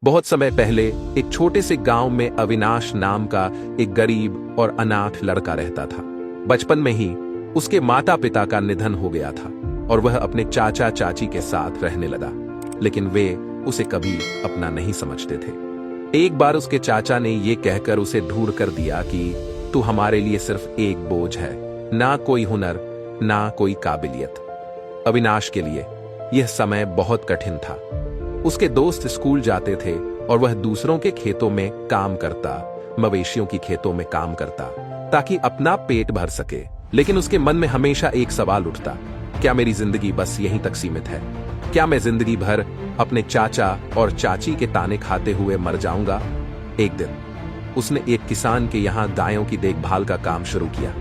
बहुत समय पहले एक छोटे से गांव में अविनाश नाम का एक गरीब और अनाथ लड़का रहता था। बचपन में ही उसके माता पिता का निधन हो गया था और वह अपने चाचा चाची के साथ रहने लगा, लेकिन वे उसे कभी अपना नहीं समझते थे। एक बार उसके चाचा ने यह कहकर उसे ढूंढ कर दिया कि तू हमारे लिए सिर्फ एक बोझ है, ना कोई हुनर ना कोई काबिलियत। अविनाश के लिए यह समय बहुत कठिन था। उसके दोस्त स्कूल जाते थे और वह दूसरों के खेतों में काम करता, मवेशियों की खेतों में काम करता ताकि अपना पेट भर सके। लेकिन उसके मन में हमेशा एक सवाल उठता, क्या मेरी जिंदगी बस यहीं तक सीमित है? क्या मैं जिंदगी भर अपने चाचा और चाची के ताने खाते हुए मर जाऊंगा? एक दिन उसने एक किसान के यहां गायों की देखभाल का काम शुरू किया,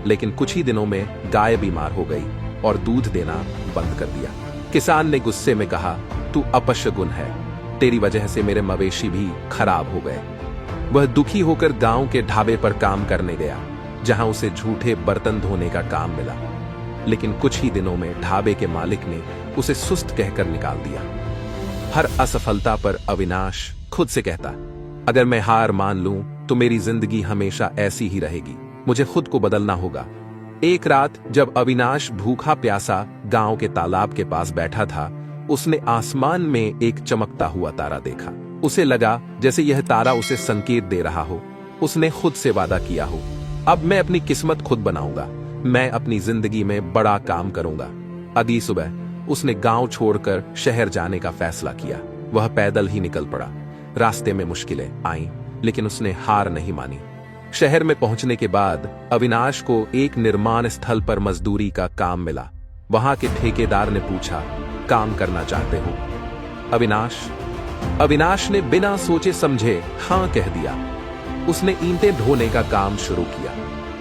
लेकिन कुछ ही दिनों में गाय बीमार हो गई और दूध देना बंद कर दिया। किसान ने गुस्से में कहा, तू अपशगुन है, तेरी वजह से मेरे मवेशी भी खराब हो गए। वह दुखी होकर गांव के ढाबे पर काम करने गया, जहां उसे झूठे बर्तन धोने का काम मिला। लेकिन कुछ ही दिनों में ढाबे के मालिक ने उसे सुस्त कहकर निकाल दिया। हर असफलता पर अविनाश खुद से कहता, अगर मैं हार मान लूं तो मेरी जिंदगी हमेशा ऐसी ही रहेगी, मुझे खुद को बदलना होगा। एक रात जब अविनाश भूखा प्यासा गांव के तालाब के पास बैठा था, उसने आसमान में एक चमकता हुआ तारा देखा। उसे लगा जैसे यह तारा उसे संकेत दे रहा हो। उसने खुद से वादा किया हो, अब मैं अपनी किस्मत खुद बनाऊंगा, मैं अपनी जिंदगी में बड़ा काम करूंगा। अगली सुबह उसने गांव छोड़कर शहर जाने का फैसला किया। वह पैदल ही निकल पड़ा। रास्ते में मुश्किलें आईं, लेकिन उसने हार नहीं मानी। शहर में पहुंचने के बाद अविनाश को एक निर्माण स्थल पर मजदूरी का काम मिला। वहां के ठेकेदार ने पूछा, काम करना चाहते हो? अविनाश ने बिना सोचे समझे हां कह दिया। उसने ईंटें ढोने का काम शुरू किया।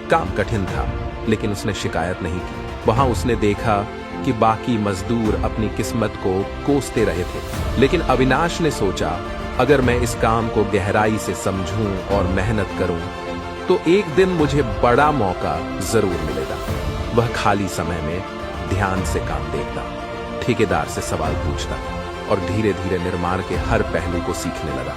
काम कठिन था, लेकिन उसने शिकायत नहीं की। वहां उसने देखा कि बाकी मजदूर अपनी किस्मत को कोसते रहे थे, लेकिन अविनाश ने सोचा, अगर मैं इस काम को गहराई से समझूं और मेहनत करूं तो एक दिन मुझे बड़ा मौका जरूर मिलेगा। वह खाली समय में ध्यान से काम देखता, ठेकेदार से सवाल पूछता और धीरे धीरे निर्माण के हर पहलू को सीखने लगा।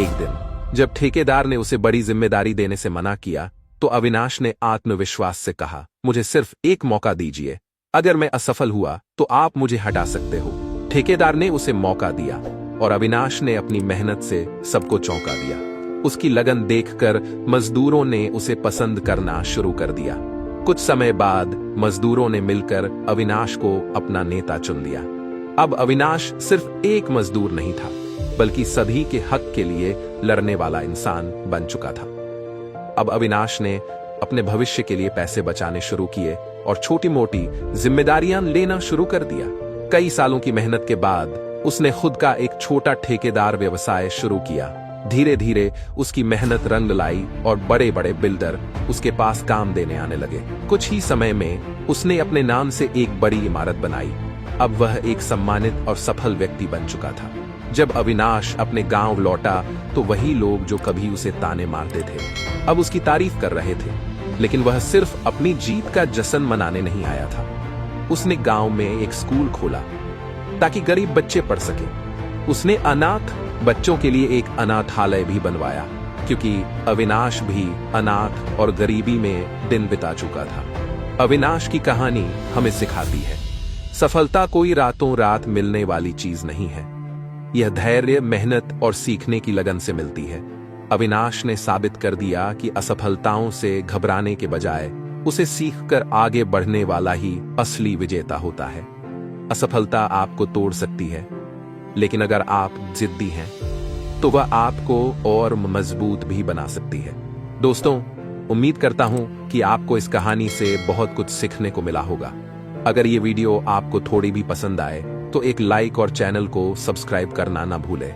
एक दिन जब ठेकेदार ने उसे बड़ी जिम्मेदारी देने से मना किया, तो अविनाश ने आत्मविश्वास से कहा, मुझे सिर्फ एक मौका दीजिए, अगर मैं असफल हुआ तो आप मुझे हटा सकते हो। ठेकेदार ने उसे मौका दिया और अविनाश ने अपनी मेहनत से सबको चौंका दिया। उसकी लगन देखकर मजदूरों ने उसे पसंद करना शुरू कर दिया। कुछ समय बाद मजदूरों ने मिलकर अविनाश को अपना नेता चुन लिया। अब अविनाश सिर्फ एक मजदूर नहीं था, बल्कि सभी के हक के लिए लड़ने वाला इंसान बन चुका था। अब अविनाश ने अपने भविष्य के लिए पैसे बचाने शुरू किए और छोटी मोटी जिम्मेदारियां लेना शुरू कर दिया। कई सालों की मेहनत के बाद उसने खुद का एक छोटा ठेकेदार व्यवसाय शुरू किया। धीरे धीरे उसकी मेहनत रंग लाई और बड़े बड़े बिल्डर उसके पास काम देने आने लगे। कुछ ही समय में उसने अपने नाम से एक बड़ी इमारत बनाई। अब वह एक सम्मानित और सफल व्यक्ति बन चुका था। जब अविनाश अपने गांव लौटा तो वही लोग जो कभी उसे ताने मारते थे, अब उसकी तारीफ कर रहे थे। लेकिन वह सिर्फ अपनी जीत का जश्न मनाने नहीं आया था। उसने गांव में एक स्कूल खोला ताकि गरीब बच्चे पढ़ सके। उसने अनाथ बच्चों के लिए एक अनाथालय भी बनवाया, क्योंकि अविनाश भी अनाथ और गरीबी में दिन बिता चुका था। अविनाश की कहानी हमें सिखाती है, सफलता कोई रातों रात मिलने वाली चीज नहीं है। यह धैर्य, मेहनत और सीखने की लगन से मिलती है। अविनाश ने साबित कर दिया कि असफलताओं से घबराने के बजाय उसे सीखकर आगे बढ़ने वाला ही असली विजेता होता है। असफलता आपको तोड़ सकती है, लेकिन अगर आप जिद्दी हैं तो वह आपको और मजबूत भी बना सकती है। दोस्तों, उम्मीद करता हूं कि आपको इस कहानी से बहुत कुछ सीखने को मिला होगा। अगर ये वीडियो आपको थोड़ी भी पसंद आए तो एक लाइक और चैनल को सब्सक्राइब करना ना भूलें।